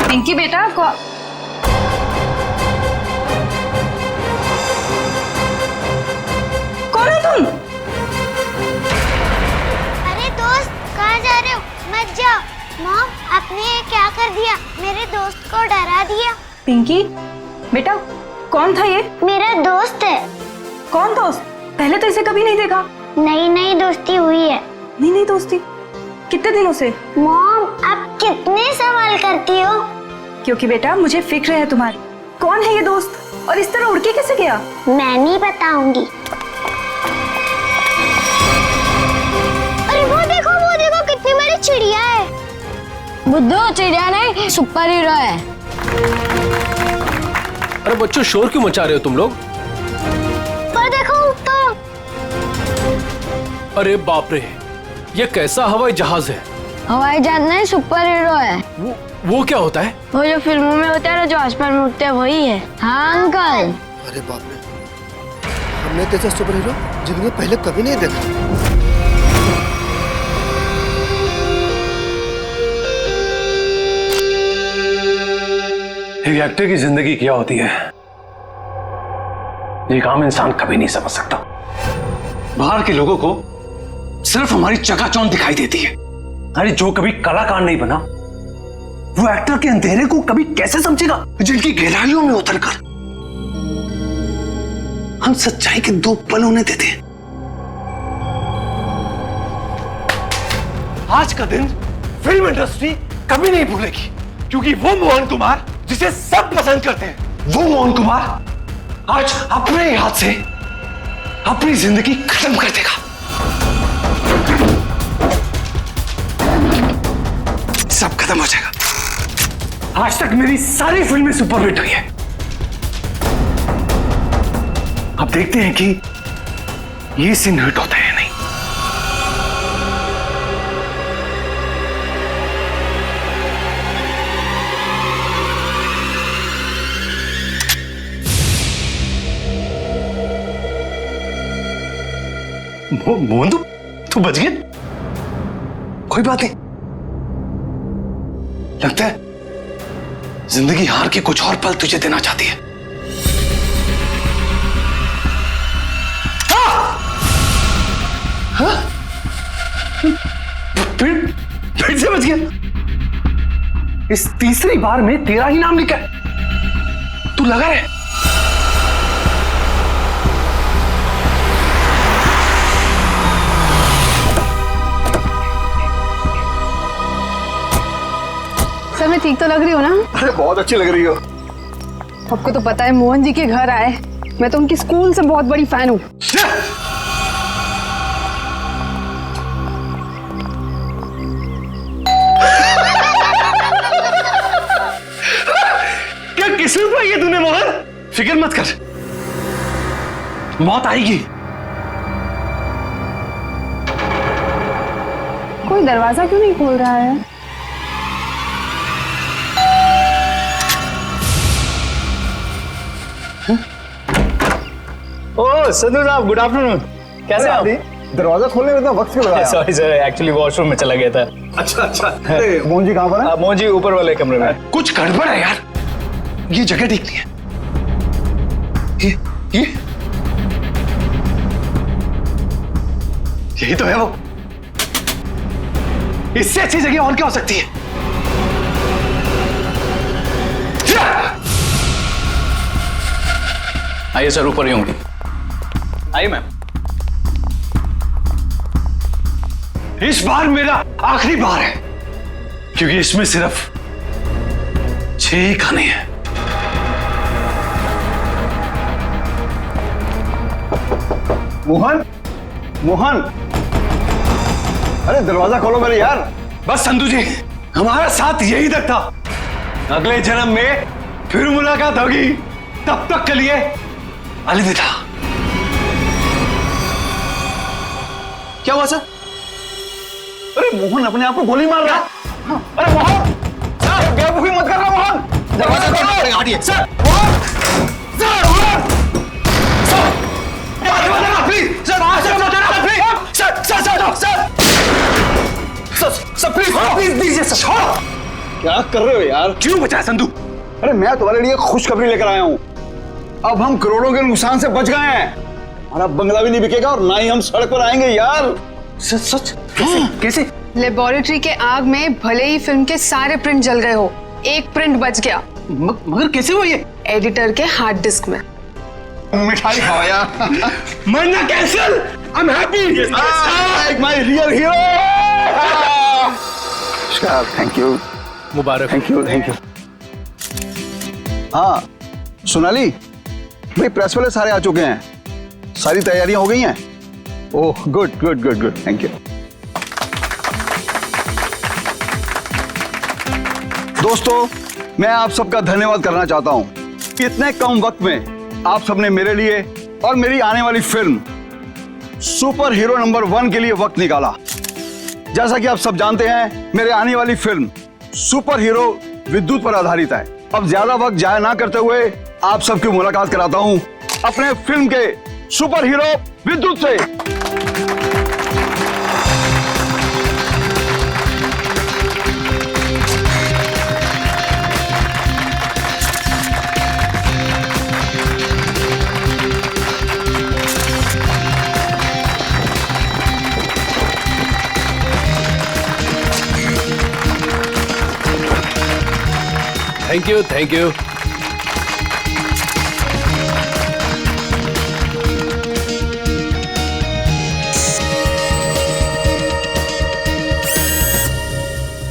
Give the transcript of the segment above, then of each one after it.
पिंकी बेटा कौन हो तुम? अरे दोस्त, कहाँ जा रहे हो? मत जाओ। मॉम, आपने ये क्या कर दिया? मेरे दोस्त को डरा दिया। पिंकी बेटा, कौन था ये? मेरा दोस्त है। कौन दोस्त? पहले तो इसे कभी नहीं देखा। नई नई दोस्ती हुई है। नहीं दोस्ती, कितने दिनों से? मॉम, आप कितने सवाल करती हो? क्योंकि बेटा मुझे फिक्र है तुम्हारी। कौन है ये दोस्त और इस तरह उड़ के कैसे गया? मैं नहीं बताऊंगी। अरे वो देखो कितनी बड़ी चिड़िया है। बुद्धू, चिड़िया नहीं, सुपर हीरो है। अरे बच्चों, शोर क्यों मचा रहे हो तुम लोग? पर देखो ऊपर। अरे बाप रे, ये कैसा हवाई जहाज है? हवाई जहाज नहीं, सुपर हीरो है। वो क्या होता है? वो जो फिल्मों में होता है ना, जो आसमान में उड़ते हैं, वही है। हाँ अंकल। अरे बाप रे, हमने तो ऐसा सुपर हीरो जिंदगी में पहले कभी नहीं देखा। एक एक्टर की जिंदगी क्या होती है, एक आम इंसान कभी नहीं समझ सकता। बाहर के लोगों को सिर्फ हमारी चकाचौंध दिखाई देती है। अरे जो कभी कलाकार नहीं बना, वो एक्टर के अंधेरे को कभी कैसे समझेगा? जिनकी गहराइयों में उतरकर हम सच्चाई के दो पल उन्हें देते हैं। आज का दिन फिल्म इंडस्ट्री कभी नहीं भूलेगी, क्योंकि वो मोहन कुमार जिसे सब पसंद करते हैं, वो मोहन कुमार आज अपने ही हाथ से अपनी जिंदगी खत्म कर देगा। सब खत्म हो जाएगा। आज तक मेरी सारी फिल्में सुपरहिट हुई है। अब देखते हैं कि ये सीन हिट होता है या नहीं। मोहन, तू बच गया? कोई बात नहीं। लगता है जिंदगी हार के कुछ और पल तुझे देना चाहती है। हाँ? फिर से बच गया। इस तीसरी बार में तेरा ही नाम लिखा है। तू लगा है? सर मैं ठीक तो लग रही हूँ ना? अरे बहुत अच्छी लग रही हो। आपको तो पता है मोहन जी के घर आए, मैं तो उनकी स्कूल से बहुत बड़ी फैन हूँ। क्या किस्मत पाई है तूने मोहन? फिक्र मत कर, मौत आएगी। कोई दरवाजा क्यों नहीं खोल रहा है? ओह संधू साहब, गुड आफ्टरनून। कैसे आप? दरवाजा खोलने में इतना वक्त क्यों लगाया? सॉरी सर, एक्चुअली वॉशरूम में चला गया था। अच्छा। मोहन जी कहाँ पर है? मोहन जी ऊपर वाले कमरे में। कुछ गड़बड़ है यार, ये जगह ठीक नहीं है। ये यही तो है वो। इससे अच्छी जगह और क्या हो सकती है? आइए सर, ऊपर ही होंगे। आइए मैम। इस बार मेरा आखिरी बार है, क्योंकि इसमें सिर्फ 6 ही खाने हैं। मोहन, मोहन, अरे दरवाजा खोलो मेरे यार। बस संधू जी, हमारा साथ यही तक था। अगले जन्म में फिर मुलाकात होगी। तब तक के लिए अलविदा। क्या हुआ सर? अरे मोहन अपने आप को गोली मार रहा है। अरे मोहन, सर बेवकूफी मत करना मोहन। दरवाजा खोलना पड़ेगा, हटिए। Sir Mohan, sir Mohan, please sir, sir please please sir. क्या कर रहे हो यार? क्यों बचाया संधू? अरे मैं तुम्हारे लिए खुशखबरी लेकर आया हूँ। अब हम करोड़ों के नुकसान से बच गए हैं। हमारा बंगला भी नहीं बिकेगा और ना ही हम सड़क पर आएंगे यार। सच सच? कैसे? लेबोरेटरी के आग में भले ही फिल्म के सारे प्रिंट जल गए हो, एक प्रिंट बच गया। मगर कैसे हुआ ये? एडिटर के हार्ड डिस्क में। मिठाई खाओ यार। मरना cancel. I am happy. My real hero. Thank you, Mubarak. Thank you, thank you. हाँ सोनाली भाई, प्रेस वाले सारे आ चुके हैं, सारी तैयारियां हो गई हैं। Oh good good good good, thank you. दोस्तों मैं आप सबका धन्यवाद करना चाहता हूं कि इतने कम वक्त में आप सबने मेरे लिए और मेरी आने वाली फिल्म सुपर हीरो नंबर 1 के लिए वक्त निकाला। जैसा कि आप सब जानते हैं, मेरे आने वाली फिल्म सुपर हीरो विद्युत पर आधारित है। अब ज्यादा वक्त जाया ना करते हुए आप सबकी मुलाकात कराता हूं अपने फिल्म के सुपर हीरो विद्युत से। Thank you, thank you.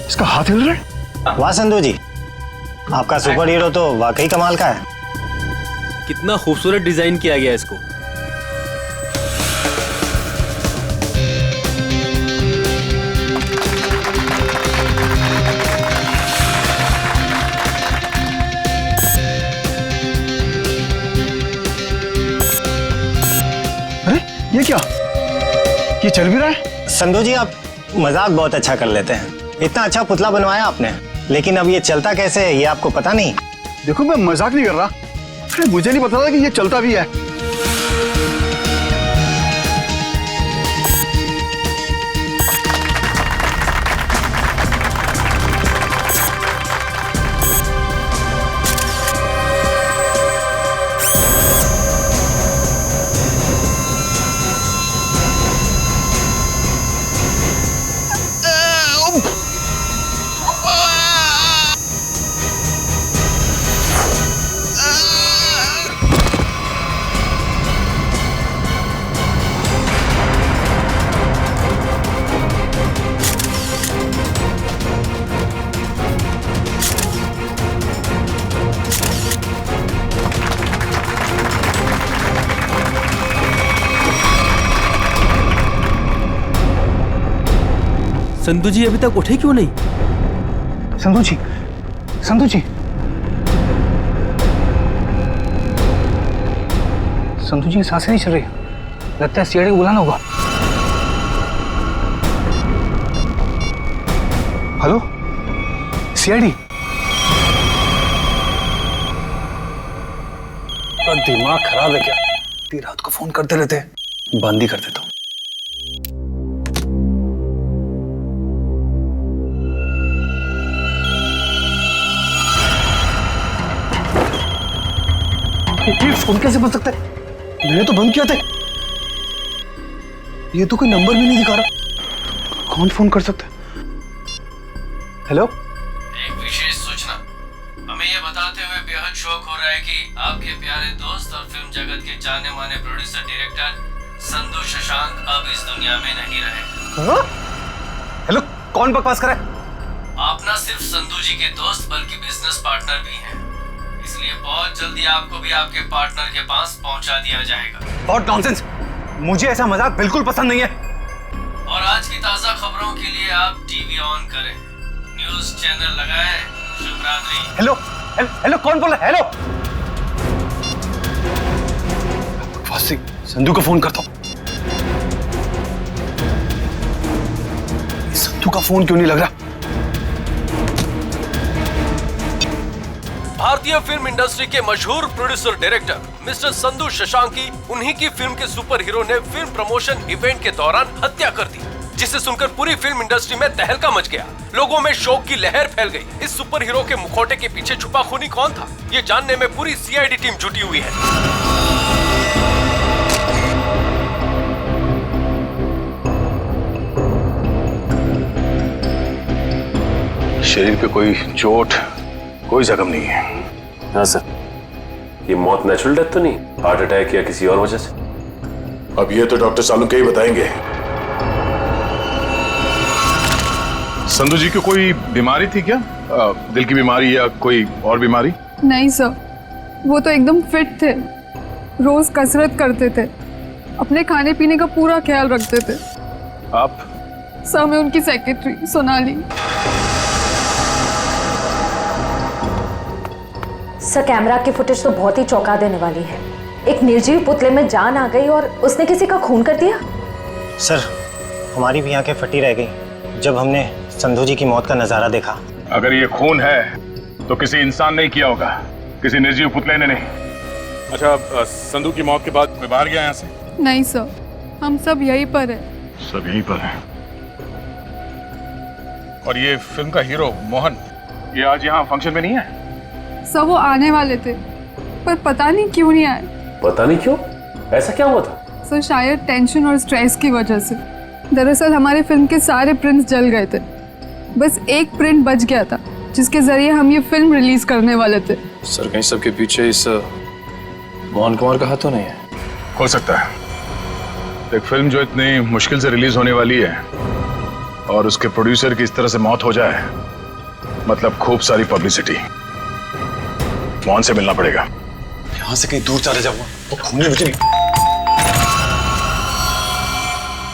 इसका हाथ हिल रहा है। वाह संधू जी, आपका सुपर हीरो तो वाकई कमाल का है। कितना खूबसूरत डिजाइन किया गया इसको। अरे ये क्या, ये चल भी रहा है? संधू जी आप मजाक बहुत अच्छा कर लेते हैं। इतना अच्छा पुतला बनवाया आपने, लेकिन अब ये चलता कैसे है ये आपको पता नहीं? देखो मैं मजाक नहीं कर रहा। अरे मुझे नहीं पता था कि ये चलता भी है। संधू जी अभी तक उठे क्यों नहीं? संधू जी, संधू जी, संधू जी की सांसें नहीं चल रही। लगता है सीआईडी को बुलाना होगा। Hello CID. दिमाग खराब है क्या? ती रात को फोन करते रहते, बंद ही कर देता हूँ। ये फोन कैसे बन सकता है? मैंने तो बंद किया था। ये तो कोई नंबर भी नहीं दिखा रहा। कौन फोन कर सकता है? हेलो, एक विशेष सूचना। हमें यह बताते हुए बेहद शौक हो रहा है कि आपके प्यारे दोस्त और फिल्म जगत के जाने माने प्रोड्यूसर डायरेक्टर संधू शशांक अब इस दुनिया में नहीं रहे। हेलो, कौन बकवास कर रहा है? आप न सिर्फ संधू जी के दोस्त बल्कि बिजनेस पार्टनर भी हैं। इसलिए बहुत जल्दी आपको भी आपके पार्टनर के पास पहुंचा दिया जाएगा। बहुत नॉनसेंस, मुझे ऐसा मजाक बिल्कुल पसंद नहीं है। और आज की ताजा खबरों के लिए आप टीवी ऑन करें, न्यूज चैनल लगाएं। शुभ रात्रि। हेलो हेलो, कौन बोल रहा है? हेलो, बकवास संधू को फोन करता हूँ। संधू का फोन क्यों नहीं लग रहा? भारतीय फिल्म इंडस्ट्री के मशहूर producer director mister Sandhu Shashank की उन्हीं की फिल्म के सुपर हीरो ने फिल्म प्रमोशन इवेंट के दौरान हत्या कर दी, जिसे सुनकर पूरी फिल्म इंडस्ट्री में तहलका मच गया। लोगों में शोक की लहर फैल गई। इस सुपर हीरो के मुखौटे के पीछे छुपा खूनी कौन था, ये जानने में पूरी सीआईडी टीम जुटी हुई है। शरीर पे कोई चोट, कोई जख्म नहीं है। हाँ सर, ये मौत नेचुरल डेथ तो नहीं, हार्ट अटैक या किसी और वजह से? अब ये तो डॉक्टर सालुंके ही बताएंगे। संधू जी को कोई बीमारी थी क्या? दिल की बीमारी या कोई और बीमारी? नहीं सर, वो तो एकदम फिट थे, रोज कसरत करते थे, अपने खाने पीने का पूरा ख्याल रखते थे। आप? सर मैं उनकी सेक्रेटरी सोनाली। सर कैमरा की फुटेज तो बहुत ही चौंका देने वाली है। एक निर्जीव पुतले में जान आ गई और उसने किसी का खून कर दिया। सर हमारी भी आंखें फटी रह गई जब हमने संधू जी की मौत का नजारा देखा। अगर ये खून है तो किसी इंसान ने किया होगा, किसी निर्जीव पुतले ने नहीं। अच्छा, संधू की मौत के बाद मैं बाहर गया यहाँ से? नहीं सर, हम सब यहीं पर है। सब यहीं पर है। और ये फिल्म का हीरो मोहन, ये आज यहाँ फंक्शन में नहीं है? सर वो आने वाले थे पर पता नहीं क्यों नहीं आए। पता नहीं क्यों? ऐसा क्या हुआ था? सर शायद टेंशन और स्ट्रेस की वजह से। दरअसल हमारे फिल्म के सारे प्रिंट्स जल गए थे, बस एक प्रिंट बच गया था जिसके जरिए हम ये फिल्म रिलीज करने वाले थे। सर कहीं सबके पीछे इस मोहन कुमार का हाथ तो नहीं है? हो सकता है। एक फिल्म जो इतनी मुश्किल से रिलीज होने वाली है और उसके प्रोड्यूसर की इस तरह से मौत हो जाए, मतलब खूब सारी पब्लिसिटी। मोहन से मिलना पड़ेगा। यहां से कहीं दूर चले जाऊंगा। वो खूनी मुझे नहीं,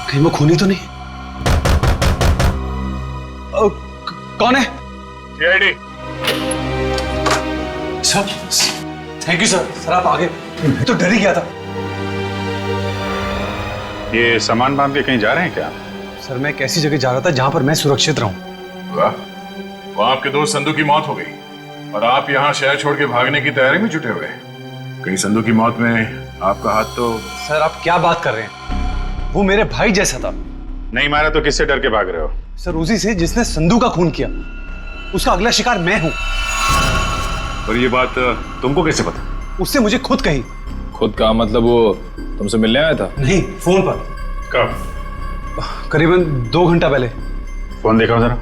कहीं वो खूनी तो नहीं? कौन है? CID. Sir thank you sir. Sir आप आगे, मैं तो डर ही गया था। ये सामान बांध के कहीं जा रहे हैं क्या? सर मैं एक ऐसी जगह जा रहा था जहां पर मैं सुरक्षित रहूं। वाह, वो आपके दोस्त संधू की मौत हो गई और आप यहाँ शहर छोड़ के भागने की तैयारी में जुटे हुए। कहीं संधू की मौत में आपका हाथ तो? सर आप क्या बात कर रहे हैं? वो मेरे भाई जैसा था। नहीं मारा तो किससे डर के भाग रहे हो? सर उसी से जिसने संधू का खून किया। उसका अगला शिकार मैं हूं। और ये बात तुमको कैसे पता? उससे मुझे खुद कही। खुद का मतलब वो तुमसे मिलने आया था? नहीं, फोन पर। कब? करीबन 2 घंटा पहले। फोन दिखाओ जरा।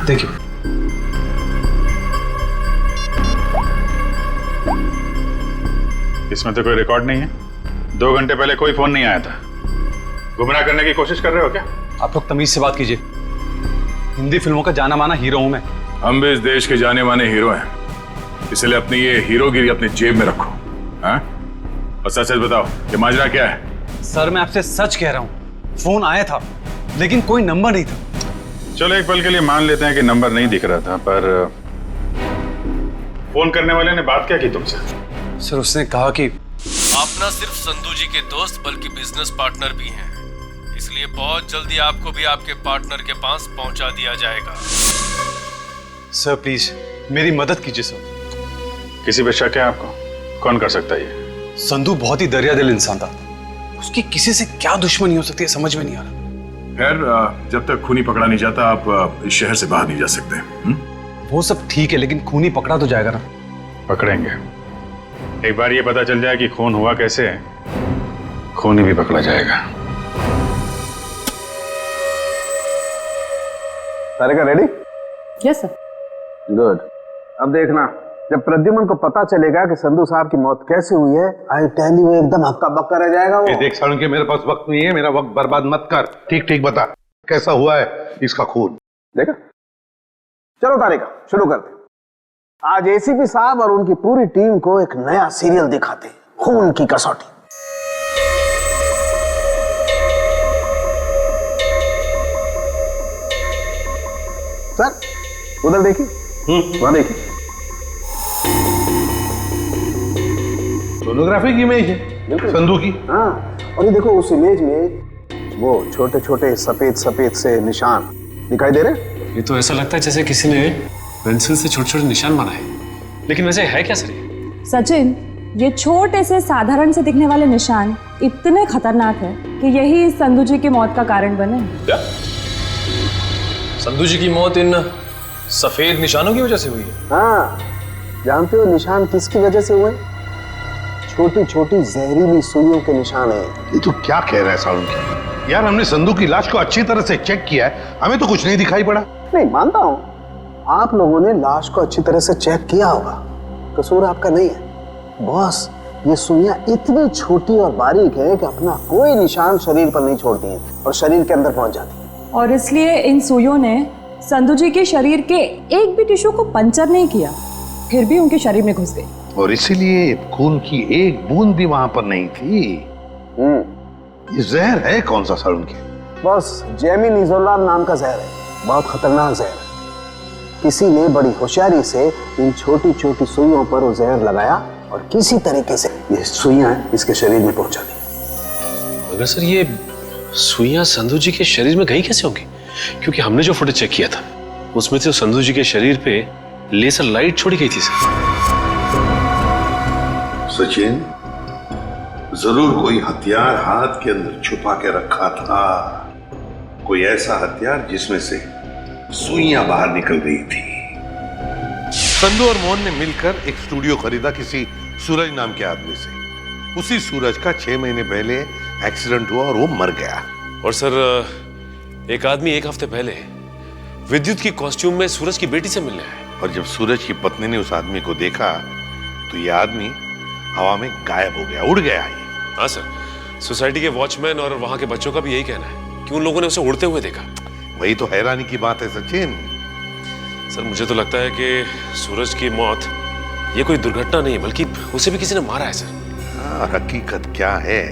देखिए। इसमें तो कोई रिकॉर्ड नहीं है। 2 घंटे पहले कोई फोन नहीं आया था। गुमराह करने की कोशिश कर रहे हो क्या? आप लोग तमीज से बात कीजिए। हिंदी फिल्मों का जाना माना हीरो हूं मैं। हम भी इस देश के जाने माने हीरो हैं, इसलिए अपनी ये हीरोगिरी अपनी जेब में रखो। हाँ? और सच सच बताओ, ये माजरा क्या है? सर मैं आपसे सच कह रहा हूं, फोन आया था लेकिन कोई नंबर नहीं था। चलो एक पल के लिए मान लेते हैं कि नंबर नहीं दिख रहा था, पर फोन करने वाले ने बात क्या की तुमसे? सर उसने कहा कि आप ना सिर्फ संधू जी के दोस्त बल्कि बिजनेस पार्टनर भी हैं, इसलिए बहुत जल्दी आपको भी आपके पार्टनर के पास पहुंचा दिया जाएगा। सर प्लीज मेरी मदद कीजिए सर। किसी पे शक है आपको? कौन कर सकता है ये? संधू बहुत ही दरियादिल इंसान था। उसकी किसी से क्या दुश्मनी हो सकती है समझ में नहीं आ रहा। खैर, जब तक खूनी पकड़ा नहीं जाता आप इस शहर से बाहर नहीं जा सकते। वो सब ठीक है लेकिन खूनी पकड़ा तो जाएगा ना? पकड़ेंगे। एक बार ये पता चल जाए कि खून हुआ कैसे है, खूनी भी पकड़ा जाएगा। सारे का रेडी? Yes sir. गुड। अब देखना, जब प्रद्युमन को पता चलेगा कि संधू साहब की मौत कैसे हुई है, आई टेल यू एकदम हक्का बक्का रह जाएगा वो। देख सालुंके, मेरे पास वक्त नहीं है, मेरा वक्त बर्बाद मत कर। ठीक ठीक बता कैसा हुआ है इसका खून। देखा? चलो तारिका शुरू करते। आज एसीपी साहब और उनकी पूरी टीम को एक नया सीरियल दिखाते, खून की कसौटी। सर उधर देखिए, वहां देखिए। सोनोग्राफी की इमेज है संधू की। हाँ, और ये देखो उस इमेज में वो छोटे छोटे सफेद सफेद से निशान दिखाई दे रहे। ये तो ऐसा लगता है जैसे किसी ने पेंसिल से छोटे छोटे निशान बनाए। लेकिन वैसे है क्या सर? सचिन, ये छोटे से साधारण से दिखने वाले निशान इतने खतरनाक है कि यही संधू जी की मौत का कारण बने। क्या? संधू जी की मौत इन सफेद निशानों की वजह से हुई है? हाँ, जानते हो निशान किसकी वजह से हुए? छोटी छोटी जहरीली सुइयों के निशान है। ये तो क्या कह रहा है साउंड? यार हमने संधू की लाश को अच्छी तरह से चेक किया है, हमें तो कुछ नहीं दिखाई पड़ा। नहीं मानता हूँ, आप लोगों ने लाश को अच्छी तरह से चेक किया होगा, कसूर आपका नहीं है। बॉस, ये सुइयां इतनी छोटी और बारीक है कि अपना कोई निशान शरीर पर नहीं छोड़ती हैं और शरीर के अंदर पहुंच जाती हैं। और इसलिए इन सुइयों ने संधू जी के शरीर के एक भी टिश्यू को पंचर नहीं किया, फिर भी उनके शरीर में घुस गई। और इसीलिए खून की एक बूंद भी वहां पर नहीं थी। ये जहर है कौन सा सर उनके? बस जेमिनिजोलाम नाम का जहर है, बहुत खतरनाक जहर है। किसी ने बड़ी होशियारी से इन छोटी छोटी सुइयों पर वो जहर लगाया और किसी तरीके से ये सुइयां इसके शरीर में पहुंचा दी। मगर सर ये सुइयां संधू जी के शरीर में गई कैसे होंगी? क्योंकि हमने जो फुटेज चेक किया था उसमें से संधू जी के शरीर पे लेजर लाइट छोड़ी गई थी सर। सचिन, जरूर कोई हथियार हाथ के अंदर छुपा के रखा था, कोई ऐसा हथियार जिसमें से सुइयां बाहर निकल गई थी। संधू और मोहन ने मिलकर एक स्टूडियो खरीदा किसी सूरज नाम के आदमी से। उसी सूरज का 6 महीने पहले एक्सीडेंट हुआ और वो मर गया। और सर एक आदमी एक हफ्ते पहले विद्युत की कॉस्ट्यूम में सूरज की बेटी से मिलने आया। और जब सूरज की पत्नी ने उस आदमी को देखा तो ये आदमी हवा में गायब हो गया, उड़ गया। हाँ सर, सोसाइटी के वॉचमैन और वहां के बच्चों का भी यही कहना है कि उन लोगों ने उसे उड़ते हुए देखा। वही तो हैरानी की बात है सचिन। सर मुझे तो लगता है कि सूरज की मौत ये कोई दुर्घटना नहीं बल्कि उसे भी किसी ने मारा है सर। हकीकत क्या है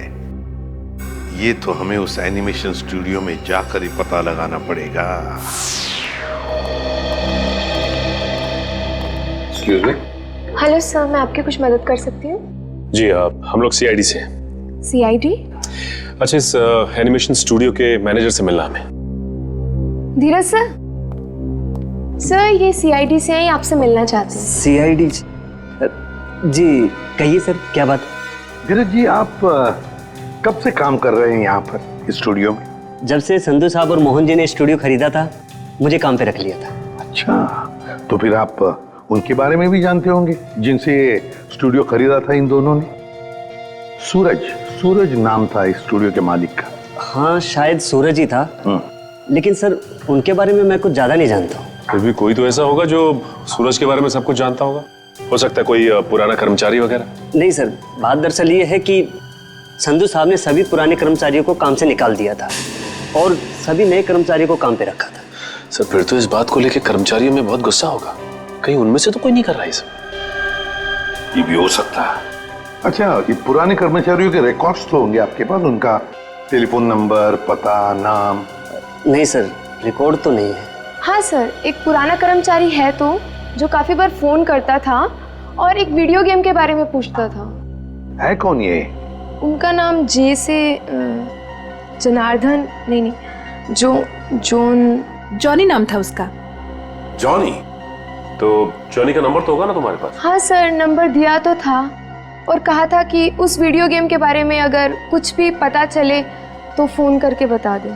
ये तो हमें उस एनिमेशन स्टूडियो में जाकर ही पता लगाना पड़ेगा। Excuse me. हेलो सर, मैं आपकी कुछ मदद कर सकती हूँ? जी हम लोग सीआईडी से हैं। सीआईडी? अच्छा, इस एनिमेशन स्टूडियो के मैनेजर से मिलना हमें। धीरज सर, सर ये सीआईडी से हैं, आपसे मिलना चाहते हैं। सीआईडी? जी कहिए सर, क्या बात? धीरज जी, आप कब से काम कर रहे हैं यहाँ पर स्टूडियो में? जब से संधू साहब और मोहन जी ने स्टूडियो खरीदा था, मुझे काम पे रख लिया था। अच्छा, तो फिर आप उनके बारे में भी जानते होंगे जिनसे स्टूडियो खरीदा था इन दोनों ने? सूरज नाम था इस स्टूडियो के मालिक का। हाँ शायद सूरज ही था, लेकिन सर उनके बारे में मैं कुछ ज्यादा नहीं जानता हूँ। फिर भी कोई तो ऐसा होगा जो सूरज के बारे में सब कुछ जानता होगा। हो सकता है कोई पुराना कर्मचारी वगैरह। नहीं सर, बात दरअसल ये है कि संधू साहब ने सभी पुराने कर्मचारियों को काम से निकाल दिया था और सभी नए कर्मचारियों को काम पे रखा था। सर फिर तो इस बात को लेकर कर्मचारियों में बहुत गुस्सा होगा, कहीं उनमें से तो कोई नहीं कर रहा है सब। ये भी हो सकता है। अच्छा, ये पुराने कर्मचारियों के रिकॉर्ड्स तो होंगे आपके पास, उनका टेलीफोन नंबर, पता, नाम? नहीं सर, रिकॉर्ड तो नहीं है। हाँ सर, एक पुराना कर्मचारी है तो जो काफी बार फोन करता था और एक वीडियो गेम के बारे में पूछता था। है कौन ये? उनका नाम जे से जनार्दन, नहीं जॉनी नाम था उसका। जॉनी? तो जॉनी का नंबर तो होगा ना तुम्हारे पास? हाँ सर, नंबर दिया तो था और कहा था कि उस वीडियो गेम के बारे में अगर कुछ भी पता चले तो फोन करके बता दें।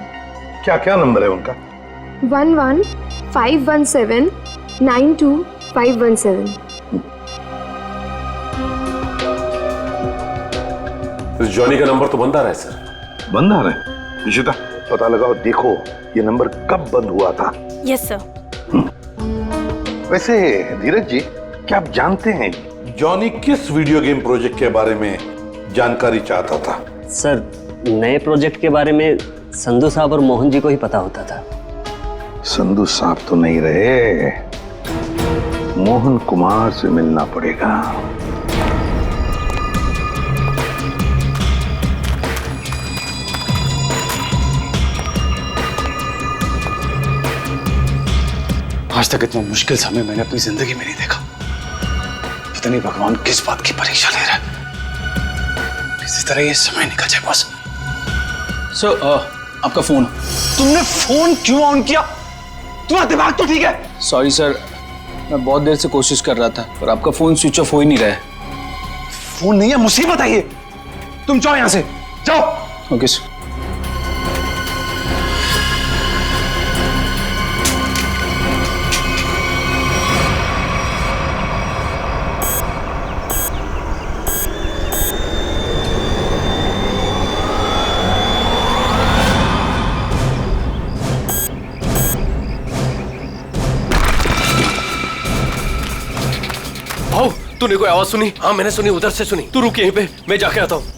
क्या क्या नंबर है उनका? 11517 92517। जॉनी का नंबर तो बंद आ रहा है सर। बंद आ रहा है? निशिता पता लगाओ, देखो ये नंबर कब बंद हुआ था। Yes sir. वैसे धीरज जी, क्या आप जानते हैं जॉनी किस वीडियो गेम प्रोजेक्ट के बारे में जानकारी चाहता था? सर नए प्रोजेक्ट के बारे में संधू साहब और मोहन जी को ही पता होता था। संधू साहब तो नहीं रहे, मोहन कुमार से मिलना पड़ेगा। आज तक इतना मुश्किल समय मैंने अपनी जिंदगी में नहीं देखा। पता नहीं भगवान किस बात की परीक्षा ले रहा है। किसी तरह ये समय निकल जाए बस। सर आपका फोन। तुमने फोन क्यों ऑन किया? तुम्हारा दिमाग तो ठीक है? सॉरी सर, मैं बहुत देर से कोशिश कर रहा था पर आपका फोन स्विच ऑफ हो ही नहीं रहा है। फोन नहीं है, मुसीबत है ये। तुम जाओ यहां से, जाओ। Okay sir. भाऊ तूने कोई आवाज सुनी? हाँ मैंने सुनी, उधर से सुनी। तू रुक यहीं पे, मैं जाके आता हूँ।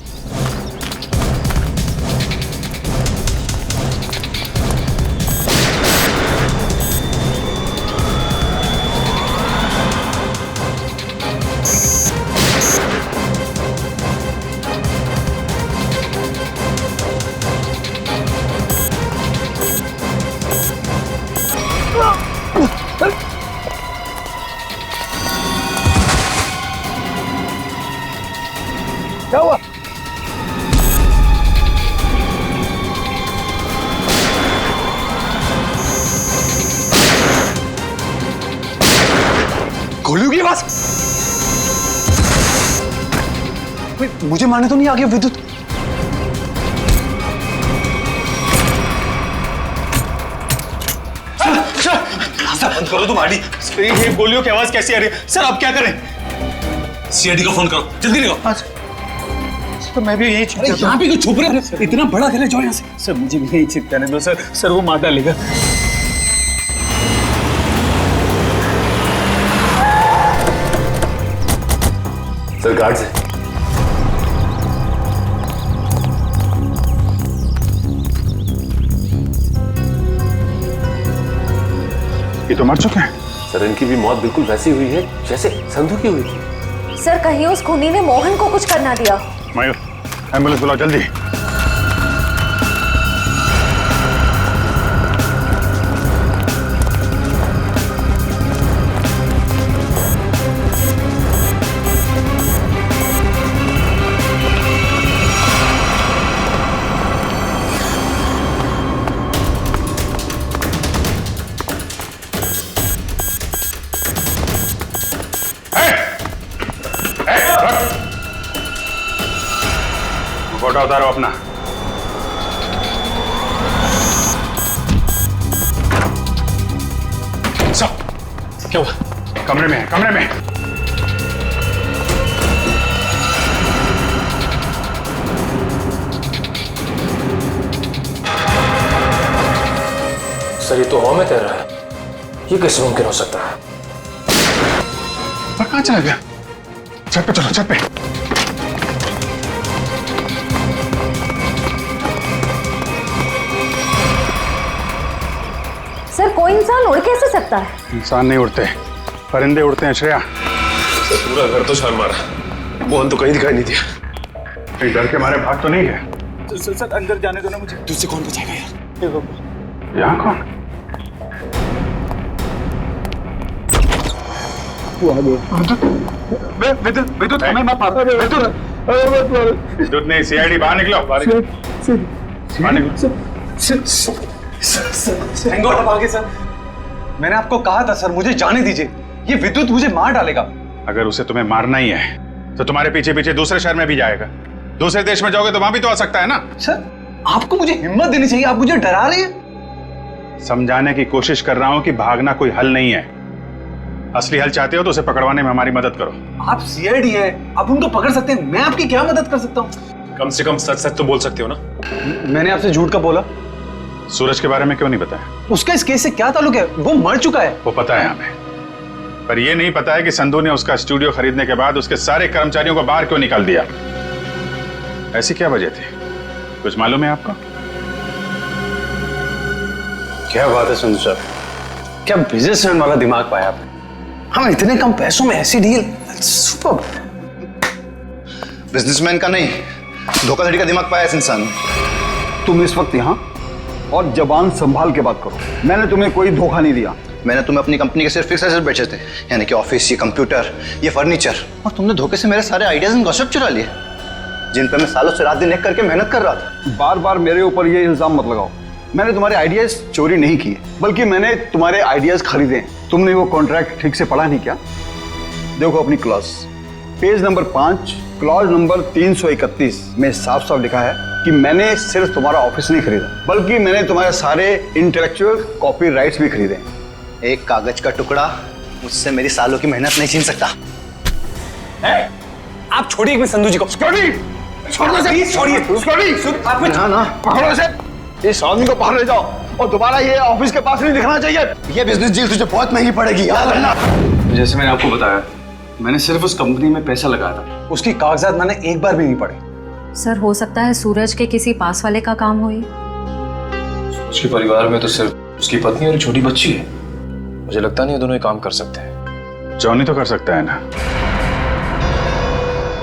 क्या हुआ? गोलियों की आवाज। मुझे मारने तो नहीं आ गया विद्युत? सर बंद करो तुम आड़ी। ये गोलियों की आवाज कैसी आ रही है? सर आप क्या करें? सीआईडी को फोन करो, जल्दी निकलो। तो मैं भी यही यहाँ पे क्यों छुप रहे हो? इतना बड़ा घर है, जाओ यहाँ से। सर मुझे भी यही छिपकाने दो सर। सर वो मार डालेगा। सर गार्ड से ये तो मर चुके हैं। सर इनकी भी मौत बिल्कुल वैसी हुई है जैसे संधू की हुई थी। सर कहीं उस खूनी ने मोहन को कुछ करना दिया। मयूर एम्बुलेंस बुलाओ जल्दी। फोटो उतारो अपना। क्या हुआ? कमरे में है, कमरे में। सर ये तो हवा में तैर रहा है, ये कैसे मुमकिन हो सकता है? पर कहाँ चला गया? छत पे चलो, छत पे। सर कोई इंसान उड़ कैसे सकता है? इंसान नहीं उड़ते, परिंदे उड़ते हैं श्रेया। सर पूरा घर तो छान मारा, मोहन तो कहीं दिखाई नहीं दिया। कहीं डर के मारे भाग तो नहीं है? तो सर अंदर जाने दो ना मुझे। तुझसे कौन बचाएगा यार? यहाँ कौन? वो आ गया। विद्युत हमें मत मारो। विद्युत नहीं, सीआईडी बाहर निकलो। बाहर निकलो। सर मैंने आपको कहा था सर, मुझे जाने दीजिए। ये विद्युत मुझे मार डालेगा। अगर उसे तुम्हें मारना ही है तो तुम्हारे पीछे पीछे दूसरे शहर में भी जाएगा। दूसरे देश में जाओगे तो वहां भी तो आ सकता है ना। सर आपको मुझे हिम्मत देनी चाहिए, आप मुझे डरा रहे हैं। समझाने की कोशिश कर रहा हूं कि भागना कोई हल नहीं है। असली हल चाहते हो तो उसे पकड़वाने में हमारी मदद करो। आप सीआईडी है, आप उनको पकड़ सकते हैं, मैं आपकी क्या मदद कर सकता हूँ? कम से कम सच सच तो बोल सकते हो ना। मैंने आपसे झूठ का बोला? सूरज के बारे में क्यों नहीं बताया? उसका इस केस से क्या ताल्लुक है? वो मर चुका है। वो पता है हमें, पर यह नहीं पता है कि संधू ने उसका स्टूडियो खरीदने के बाद उसके सारे कर्मचारियों को बाहर क्यों निकाल दिया। ऐसी क्या वजह थी, कुछ मालूम है आपको? क्या बात है संधू साहब, क्या बिजनेसमैन वाला दिमाग पाया आपने। हम इतने कम पैसों में ऐसी डील, सुपर। बिजनेसमैन का नहीं, धोखाधड़ी का दिमाग पाया इस इंसान ने। तुम इस वक्त यहाँ और जबान संभाल के बात करो। मैंने तुम्हें कोई धोखा नहीं दिया। मैंने तुम्हें अपनी कंपनी के सिर्फ फिक्स एसेट बेचे थे, यानी कि ऑफिस, ये कंप्यूटर, ये फर्नीचर, और तुमने धोखे से मेरे सारे आइडियाज एंड गॉसिप चुरा लिए, जिन पर मैं सालों से रात दिन एक करके मेहनत कर रहा था। बार बार मेरे ऊपर ये इल्जाम मत लगाओ। मैंने तुम्हारे आइडियाज चोरी नहीं किए, बल्कि मैंने तुम्हारे आइडियाज खरीदे। तुमने वो कॉन्ट्रैक्ट ठीक से पढ़ा नहीं क्या? देखो अपनी clause, page number 5, clause number 331 में साफ साफ लिखा है कि मैंने सिर्फ तुम्हारा ऑफिस नहीं खरीदा, बल्कि मैंने तुम्हारे सारे इंटेलेक्चुअल कॉपीराइट्स भी खरीदे। एक कागज का टुकड़ा मुझसे मेरी सालों की मेहनत नहीं छीन सकता। आप छोड़िए एक मिनट संधू जी को। छोड़िए, ना पकड़ो इसे, इस आदमी को बाहर ले जाओ और दोबारा ये ऑफिस के पास नहीं दिखना चाहिए। ये बिजनेस डील तुझे बहुत महंगी पड़ेगी, याद रखना। जैसे मैंने आपको बताया, मैंने सिर्फ उस कंपनी में पैसा लगाया था, उसकी कागजात मैंने एक बार भी नहीं पढ़े। सर हो सकता है सूरज के किसी पास वाले का काम हो ये। उसके परिवार में तो सिर्फ उसकी पत्नी और एक छोटी बच्ची है। मुझे लगता नहीं ये दोनों ये काम कर सकते हैं। जॉनी तो कर सकता है ना?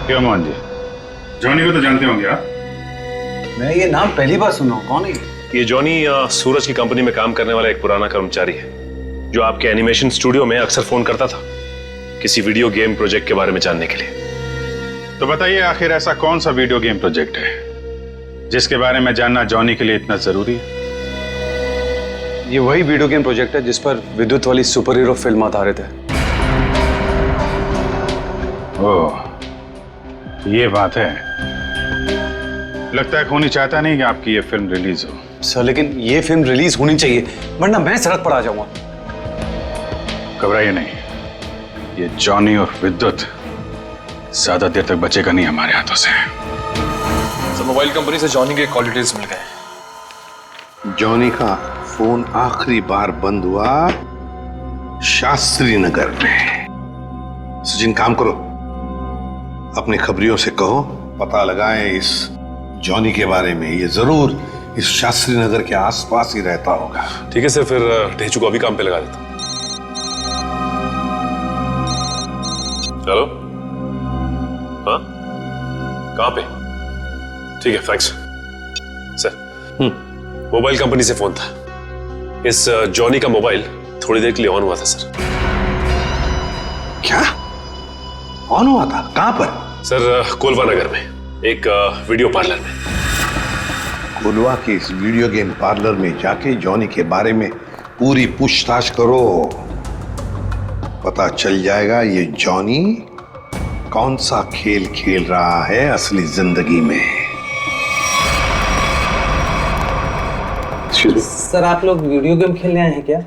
क्या मोहन जी, जॉनी को तो जानते होंगे आप? मैं ये नाम पहली बार सुना हूँ, कौन है ये जॉनी सूरज की कंपनी में काम करने वाला एक पुराना कर्मचारी है जो आपके एनिमेशन स्टूडियो में अक्सर फोन करता था किसी वीडियो गेम प्रोजेक्ट के बारे में जानने के लिए। तो बताइए आखिर ऐसा कौन सा वीडियो गेम प्रोजेक्ट है जिसके बारे में जानना जॉनी के लिए इतना जरूरी है? ये वही वीडियो गेम प्रोजेक्ट है जिस पर विद्युत वाली सुपर हीरो फिल्म आधारित है। ओह, ये बात है। लगता है खूनी चाहता नहीं कि आपकी ये फिल्म रिलीज हो। सर लेकिन ये फिल्म रिलीज होनी चाहिए वरना मैं सड़क पर आ जाऊंगा। घबराइए नहीं, ये जॉनी और विद्युत ज्यादा देर तक बचेगा नहीं हमारे हाथों से। सर मोबाइल कंपनी से जॉनी के कॉल डिटेल्स मिल गए। जॉनी का फोन आखिरी बार बंद हुआ शास्त्री नगर में। सचिन काम करो, अपने खबरियों से कहो पता लगाएं इस जॉनी के बारे में। ये जरूर इस शास्त्री नगर के आसपास ही रहता होगा। ठीक है सर, फिर ढेचू को अभी काम पे लगा देता हूं। हेलो, हाँ कहाँ पे? ठीक है, थैंक्स सर। मोबाइल कंपनी से फोन था। इस जॉनी का मोबाइल थोड़ी देर के लिए ऑन हुआ था सर। क्या ऑन हुआ था? कहां पर? सर कोलवा नगर में एक वीडियो पार्लर में। कोलवा के इस वीडियो गेम पार्लर में जाके जॉनी के बारे में पूरी पूछताछ करो। पता चल जाएगा ये जॉनी कौन सा खेल खेल रहा है असली जिंदगी में। सर आप लोग वीडियो गेम खेलने आए हैं क्या?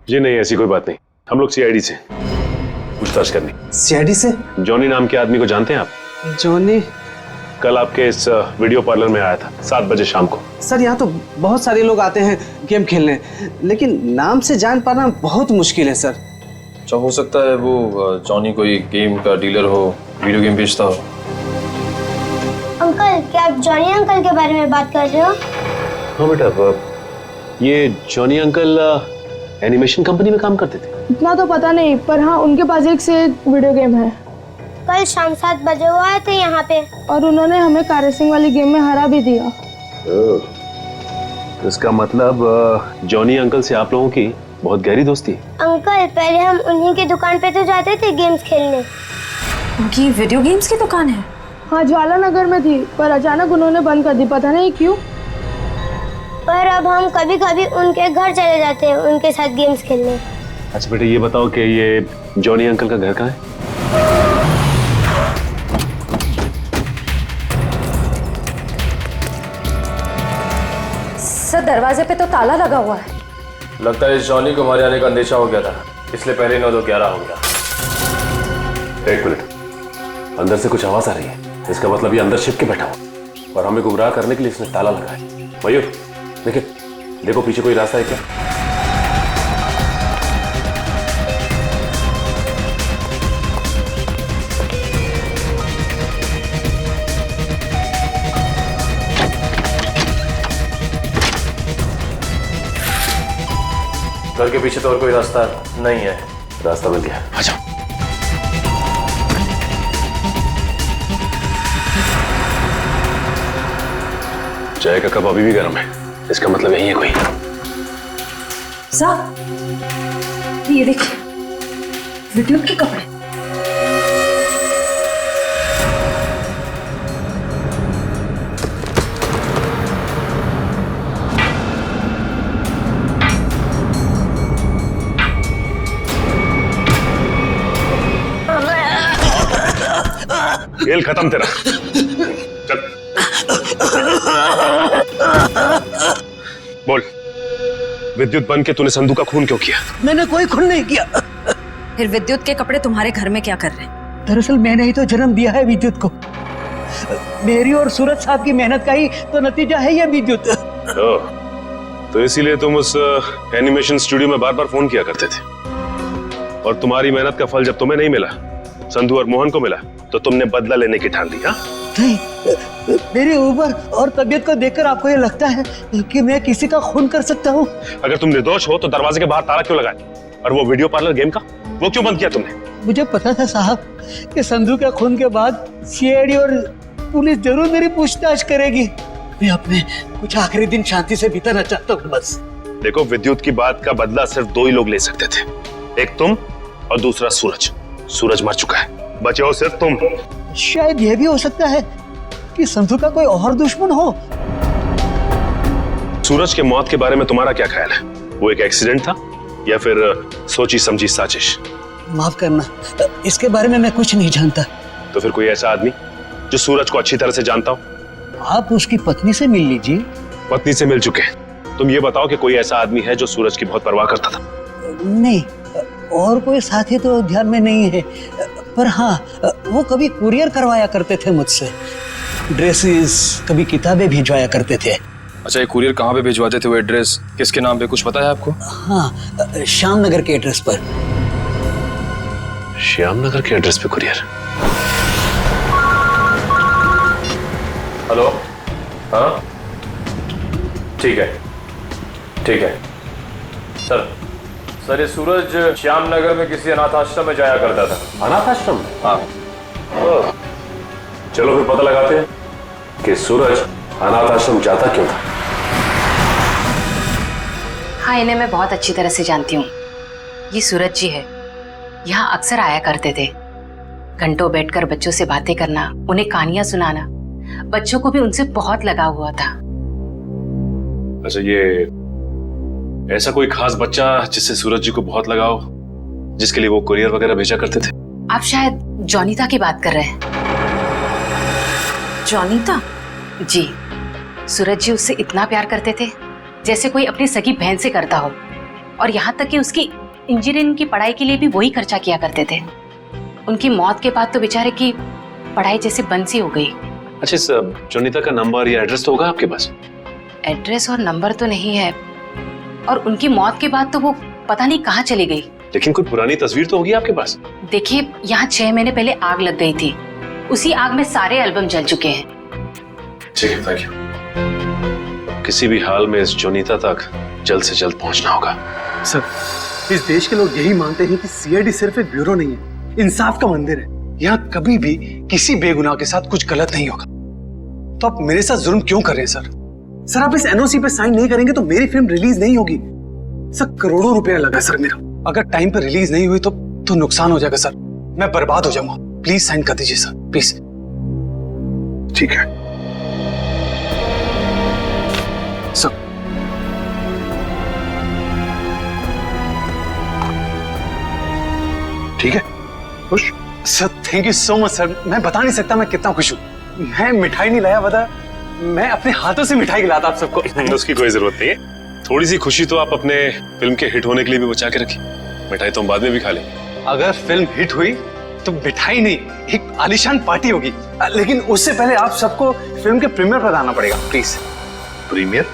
जी नहीं, ऐसी कोई बात नहीं। हम लोग सीआईडी से पूछताछ करनी। सीआईडी से? जॉनी नाम के आदमी को जानते हैं आप? जॉनी कल आपके इस वीडियो पार्लर में आया था 7 बजे शाम को। सर यहाँ तो बहुत सारे लोग आते हैं गेम खेलने, लेकिन नाम से जान पाना बहुत मुश्किल है सर। अच्छा, हो सकता है वो जॉनी कोई गेम का डीलर हो, वीडियो गेम बेचता हो। अंकल, क्या आप जॉनी अंकल के बारे में बात कर रहे हो? हाँ बेटा, ये जॉनी अंकल एनिमेशन कंपनी में काम करते थे। इतना तो पता नहीं, पर हाँ उनके पास एक से एक वीडियो गेम है। कल शाम 7 बजे वो आए थे यहाँ पे और उन्होंने हमें कार रेसिंग वाली गेम में हरा भी दिया। इसका मतलब जॉनी अंकल से आप लोगों की बहुत गहरी दोस्ती है। अंकल, पहले हम उन्हीं की दुकान पे तो जाते थे गेम्स खेलने। उनकी वीडियो गेम्स की दुकान है? हाँ, ज्वाला नगर में थी, पर अचानक उन्होंने बंद कर दी, पता नहीं क्यों। पर अब हम कभी कभी उनके घर चले जाते हैं उनके साथ गेम्स खेलने। अच्छा बेटा, ये बताओ कि ये जॉनी अंकल का घर कहाँ है? सर दरवाजे पे तो ताला लगा हुआ है। लगता है इस जॉनी को हमारे आने का अंदेशा हो गया था, इसलिए पहले 9-2-11 हो गया। एक मिनट, अंदर से कुछ आवाज आ रही है। इसका मतलब ये अंदर छिप के बैठा हुआ और हमें गुमराह करने के लिए इसने ताला लगाया। मयूर देखिए, देखो पीछे कोई रास्ता है क्या? घर के पीछे तो और कोई रास्ता नहीं है। रास्ता मिल गया, आ जाओ। चाय का कप अभी भी गर्म है, इसका मतलब यही है कोई। साहब ये देखिए, विद्युत के कपड़े। खेल खत्म तेरा, चल। बोल, विद्युत बन के तूने संधू का खून क्यों किया? मैंने कोई खून नहीं किया। फिर विद्युत के कपड़े तुम्हारे घर में क्या कर रहे हैं? दरअसल मैंने ही तो जन्म दिया है विद्युत को। मेरी और सूरज साहब की मेहनत का ही तो नतीजा है ये विद्युत। तो इसीलिए तुम उस एनिमेशन स्टूडियो में बार बार फोन किया करते थे, और तुम्हारी मेहनत का फल जब तुम्हें नहीं मिला संधू और मोहन को मिला तो तुमने बदला लेने की ठान ली? हाँ? नहीं, मेरी उम्र और तबीयत को देखकर आपको ये लगता है कि मैं किसी का खून कर सकता हूँ? अगर तुम निर्दोष हो तो दरवाजे के बाहर ताला क्यों लगाया? और वो वीडियो पार्लर गेम का वो क्यों बंद किया तुमने? मुझे पता था साहब कि संधू के खून के बाद सीआईडी और पुलिस जरूर मेरी पूछताछ करेगी। मैं अपने कुछ आखिरी दिन शांति से बिताना चाहता हूँ बस। देखो, विद्युत की बात का बदला सिर्फ 2 ही लोग ले सकते थे, एक तुम और दूसरा सूरज। सूरज मर चुका है, बचे हो सिर्फ तुम। शायद यह भी हो सकता है कि संधू का कोई और दुश्मन हो। सूरज के मौत के बारे में तुम्हारा क्या ख्याल है? वो एक एक्सीडेंट था या फिर सोची समझी साजिश? माफ करना, इसके बारे में मैं कुछ नहीं जानता। तो फिर कोई ऐसा आदमी जो सूरज को अच्छी तरह से जानता हो? आप उसकी पत्नी से मिल लीजिए। पत्नी से मिल चुके हैं, तुम ये बताओ कि कोई ऐसा आदमी है जो सूरज की बहुत परवाह करता था? नहीं, और कोई साथी तो ध्यान में नहीं है, पर हाँ, वो कभी कुरियर करवाया करते थे मुझसे। ड्रेसेस, कभी किताबें भिजवाया करते थे। अच्छा, ये कुरियर कहाँ पे भिजवाते थे? वो एड्रेस किसके नाम पे कुछ पता है आपको? हाँ, श्यामनगर के एड्रेस पर। श्यामनगर के एड्रेस पे कुरियर? हेलो, हाँ ठीक है, ठीक है सर, ये सूरज श्यामनगर में किसी अनाथ आश्रम में जाया करता था। अनाथ आश्रम? हाँ। चलो फिर पता लगाते हैं कि सूरज अनाथ आश्रम जाता क्यों था। हाँ, इन्हें मैं बहुत अच्छी तरह से जानती हूँ। ये सूरज जी है, यहाँ अक्सर आया करते थे। घंटों बैठकर बच्चों से बातें करना, उन्हें कहानियां सुनाना, बच्चों को भी उनसे बहुत लगाव हुआ था। अच्छा, ये ऐसा कोई खास बच्चा जिससे सूरज जी को बहुत लगाव, जिसके लिए वो कुरियर वगैरह भेजा करते थे? आप शायद जॉनीता की बात कर रहे हैं। जॉनीता? जी, सूरज जी उससे इतना प्यार करते थे जैसे कोई अपनी सगी बहन से करता हो, और यहाँ तक कि उसकी इंजीनियरिंग की पढ़ाई के लिए भी वही खर्चा किया करते थे। उनकी मौत के बाद तो बेचारे की पढ़ाई जैसे बंद सी हो गई। अच्छा, इस जॉनीता का नंबर या एड्रेस तो होगा आपके पास? एड्रेस और नंबर तो नहीं है, और उनकी मौत के बाद तो वो पता नहीं कहाँ चली गई। लेकिन कोई पुरानी तस्वीर तो होगी आपके पास? देखिए, यहाँ 6 महीने पहले आग लग गई थी, उसी आग में सारे एल्बम जल चुके हैं। ठीक है, थैंक यू। किसी भी हाल में इस जॉनीता तक जल्द से जल्द पहुंचना होगा। सर, इस देश के लोग यही मानते हैं कि सीआईडी सिर्फ एक ब्यूरो नहीं है, इंसाफ का मंदिर है। यहाँ कभी भी किसी बेगुनाह के साथ कुछ गलत नहीं होगा। तो आप मेरे साथ जुल्म क्यों कर रहे हैं सर? सर, आप इस एनओसी पे साइन नहीं करेंगे तो मेरी फिल्म रिलीज नहीं होगी। सर, करोड़ों रुपया लगा सर मेरा। अगर टाइम पर रिलीज नहीं हुई तो नुकसान हो जाएगा सर, मैं बर्बाद हो जाऊंगा। प्लीज साइन कर दीजिए सर, प्लीज। ठीक है सर। ठीक है, खुश? Sir, thank you so much sir. मैं बता नहीं सकता मैं कितना खुश हूँ। मैं मिठाई नहीं लाया, बता, मैं अपने हाथों से मिठाई खिलाता आप सबको। उसकी कोई जरूरत नहीं है। थोड़ी सी खुशी तो आप अपने फिल्म के हिट होने के लिए भी बचा के रखिए। मिठाई तो हम बाद में भी खा लेंगे। अगर फिल्म हिट हुई तो मिठाई नहीं, एक आलीशान पार्टी होगी। लेकिन उससे पहले आप सबको फिल्म के प्रीमियर पर आना पड़ेगा, प्लीज। प्रीमियर?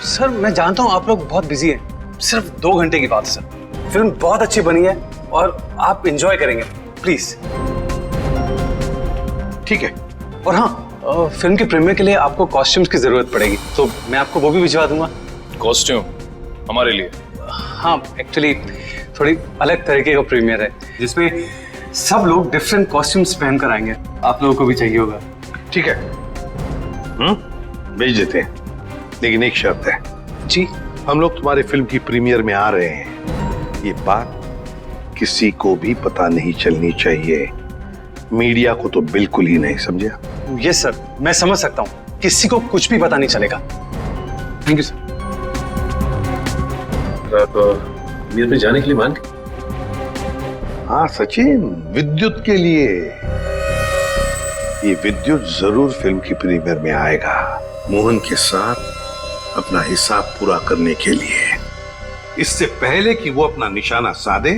सर, मैं जानता हूँ आप लोग बहुत बिजी हैं, सिर्फ 2 घंटे की बात है सर। फिल्म बहुत अच्छी बनी है और आप एंजॉय करेंगे, प्लीज। ठीक है। और हाँ, फिल्म के प्रीमियर के लिए आपको कॉस्ट्यूम्स की जरूरत पड़ेगी, तो मैं आपको वो भी भिजवा दूंगा। कॉस्ट्यूम हमारे लिए? हाँ, एक्चुअली थोड़ी अलग तरीके का प्रीमियर है जिसमें सब लोग डिफरेंट कॉस्ट्यूम्स पहन कर आएंगे। आप लोगों को भी चाहिए होगा। ठीक है, भेज देते हैं, लेकिन एक शर्त है। जी? हम लोग तुम्हारे फिल्म की प्रीमियर में आ रहे हैं, ये बात किसी को भी पता नहीं चलनी चाहिए। मीडिया को तो बिल्कुल ही नहीं, समझा? यस सर, मैं समझ सकता हूँ, किसी को कुछ भी पता नहीं चलेगा। Thank you sir. आप प्रीमियर पे जाने के लिए मान गए? हाँ सचिन, विद्युत के लिए। ये विद्युत जरूर फिल्म की प्रीमियर में आएगा, मोहन के साथ अपना हिसाब पूरा करने के लिए। इससे पहले कि वो अपना निशाना साधे,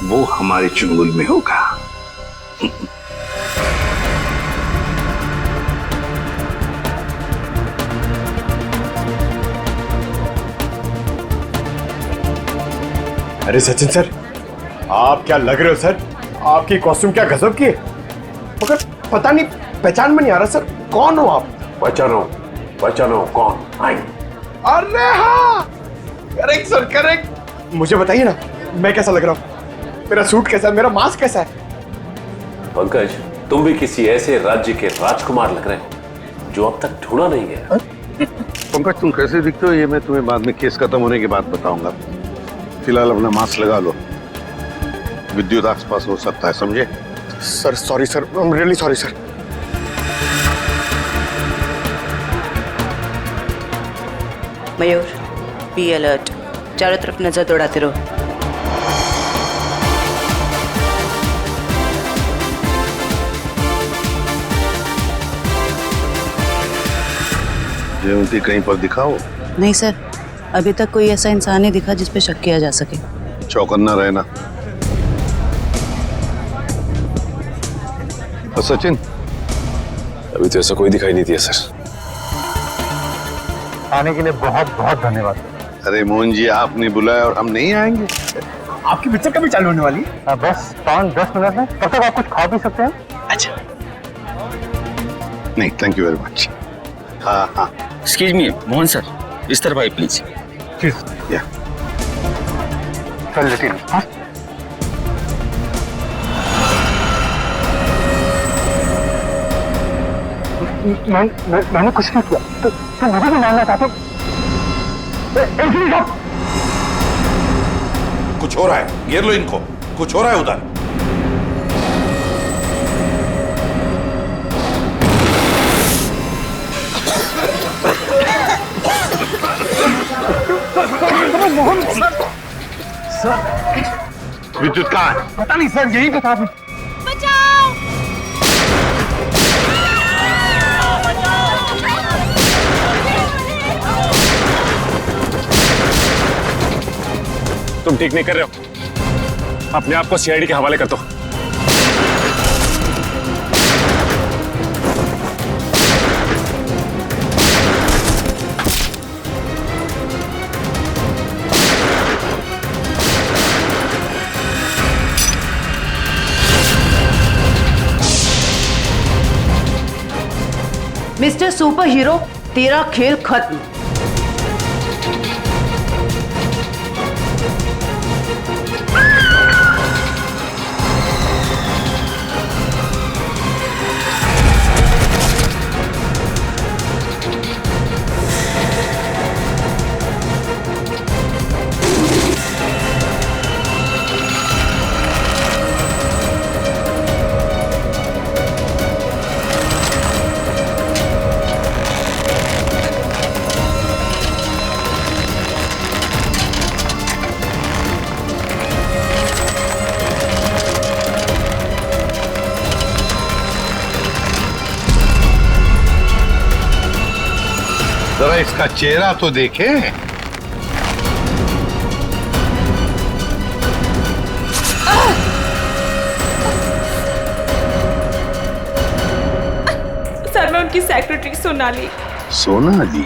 वो हमारे चुंगल में होगा। अरे सचिन सर, आप क्या लग रहे हो सर? आपकी कॉस्ट्यूम क्या गजब की है, मगर पता नहीं पहचान में नहीं आ रहा सर, कौन हो आप? पहचानो कौन? अरे हाँ, करेक्ट सर करेक्ट। मुझे बताइए ना, मैं कैसा लग रहा हूँ? मेरा सूट कैसा है, मेरा मास्क कैसा है? पंकज, तुम भी किसी ऐसे राज्य के राजकुमार लग रहे हो जो अब तक ढूंढा नहीं गया। पंकज, तुम कैसे दिखते हो ये मैं तुम्हें बाद में केस खत्म होने के बाद बताऊंगा। फिलहाल अपना मास्क लगा लो, विद्युत आसपास हो सकता है, समझे? Sir sorry sir, I am really sorry sir. Mayur, be alert, चारों तरफ नजर दौड़ाते रहो। जयवंती कहीं पर दिखाओ। नहीं सर, अभी तक कोई ऐसा इंसान नहीं दिखा जिस पे शक किया जा सके। चौकन्ना रहना। और सचिन? अभी तो ऐसा कोई दिखाई नहीं दिया सर। आने के लिए बहुत बहुत धन्यवाद। अरे मोहन जी, आपने बुलाया और हम नहीं आएंगे? आपकी पिक्चर कभी चालू होने वाली है? बस 5-10 मिनट में, तब तक आप कुछ खा भी सकते हैं। अच्छा। नहीं, थैंक यू वेरी मच। हाँ हाँ। एक्सक्यूज मी मोहन सर, इस तरफ आइए प्लीज। या चल लेती हाँ? मैंने कुछ नहीं किया, तो मुझे भी मानना चाहते हो? कुछ हो रहा है, घेर लो इनको, कुछ हो रहा है उधर। विद्युत कहाँ है? पता नहीं सर, यही बता दूं। तुम ठीक नहीं कर रहे हो, अपने आप को सीआईडी के हवाले कर दो। मिस्टर सुपर हीरो, तेरा खेल खत्म। जरा इसका चेहरा तो देखे। सर, मैं उनकी सेक्रेटरी सोनाली। सोनाली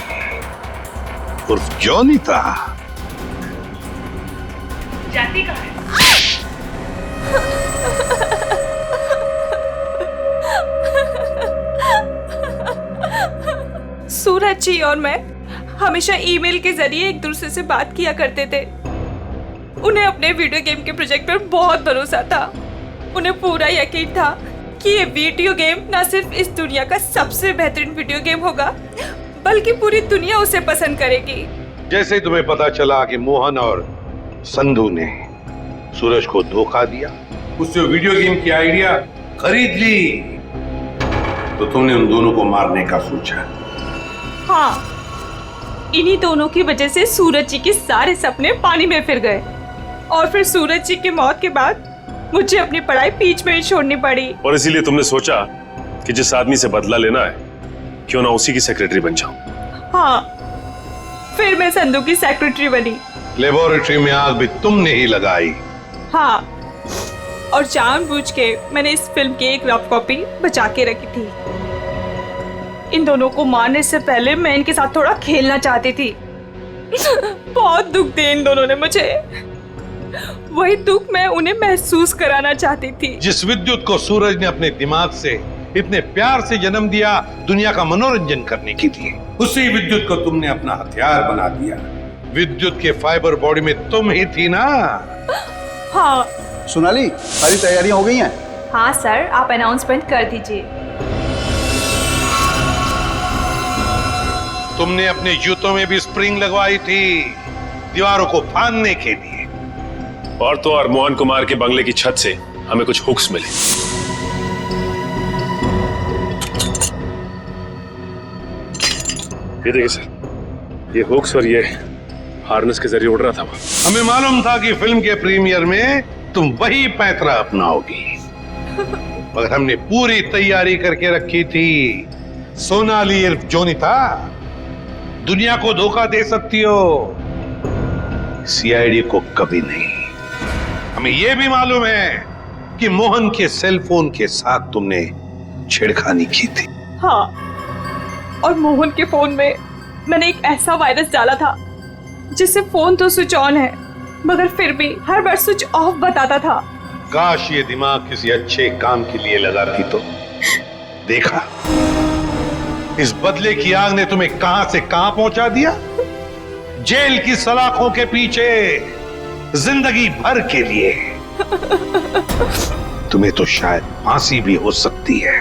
उर्फ जॉनी था। जाती कहाँ है? सूरज जी और मैं हमेशा ईमेल के जरिए एक दूसरे से बात किया करते थे। उन्हें अपने वीडियो गेम के प्रोजेक्ट पर बहुत भरोसा था। उन्हें पूरा यकीन था कि ये वीडियो गेम न सिर्फ इस दुनिया का सबसे बेहतरीन वीडियो गेम होगा, बल्कि पूरी दुनिया उसे पसंद करेगी। जैसे ही तुम्हें पता चला कि मोहन और संधू ने सूरज को धोखा दिया, उससे वीडियो गेम की आइडिया खरीद ली, तो तुमने उन दोनों को मारने का सोचा। हाँ, इन्हीं दोनों की वजह से सूरज जी के सारे सपने पानी में फिर गए और फिर सूरज जी की मौत के बाद मुझे अपनी पढ़ाई बीच में ही छोड़नी पड़ी। और इसीलिए तुमने सोचा कि जिस आदमी से बदला लेना है, क्यों ना उसी की सेक्रेटरी बन जाऊं। हाँ, फिर मैं संधू की सेक्रेटरी बनी। लेबोरेटरी में आग भी तुमने ही लगाई। हाँ, और जानबूझ के मैंने इस फिल्म की एक रफ कॉपी बचा के रखी थी। इन दोनों को मारने से पहले मैं इनके साथ थोड़ा खेलना चाहती थी। बहुत दुख दिए इन दोनों ने मुझे। वही दुख मैं उन्हें महसूस कराना चाहती थी। जिस विद्युत को सूरज ने अपने दिमाग से इतने प्यार से जन्म दिया दुनिया का मनोरंजन करने के लिए, उसी विद्युत को तुमने अपना हथियार बना दिया। विद्युत के फाइबर बॉडी में तुम ही थी ना? हाँ। सोनाली, सारी तैयारियां हो गई हैं? हाँ सर, आप अनाउंसमेंट कर दीजिए। तुमने अपने जूतों में भी स्प्रिंग लगवाई थी दीवारों को फाड़ने के लिए। और तो और मोहन कुमार के बंगले की छत से हमें कुछ हुक्स मिले। ये देखिए सर, ये हुक्स और ये हार्नेस के जरिए उड़ रहा था वो। हमें मालूम था कि फिल्म के प्रीमियर में तुम वही पैंतरा अपनाओगी, मगर हमने पूरी तैयारी करके रखी थी। सोनाली इर्फ जोनीता, दुनिया को धोखा दे सकती हो, सीआईडी को कभी नहीं। हमें यह भी मालूम है कि मोहन के सेल फोन के साथ तुमने छेड़खानी की थी। हाँ, और मोहन के फोन में मैंने एक ऐसा वायरस डाला था जिससे फोन तो स्विच ऑन है मगर फिर भी हर बार स्विच ऑफ बताता था। काश ये दिमाग किसी अच्छे काम के लिए लगाती तो। देखा, इस बदले की आग ने तुम्हें कहां से कहां पहुंचा दिया। जेल की सलाखों के पीछे जिंदगी भर के लिए। तुम्हें तो शायद फांसी भी हो सकती है।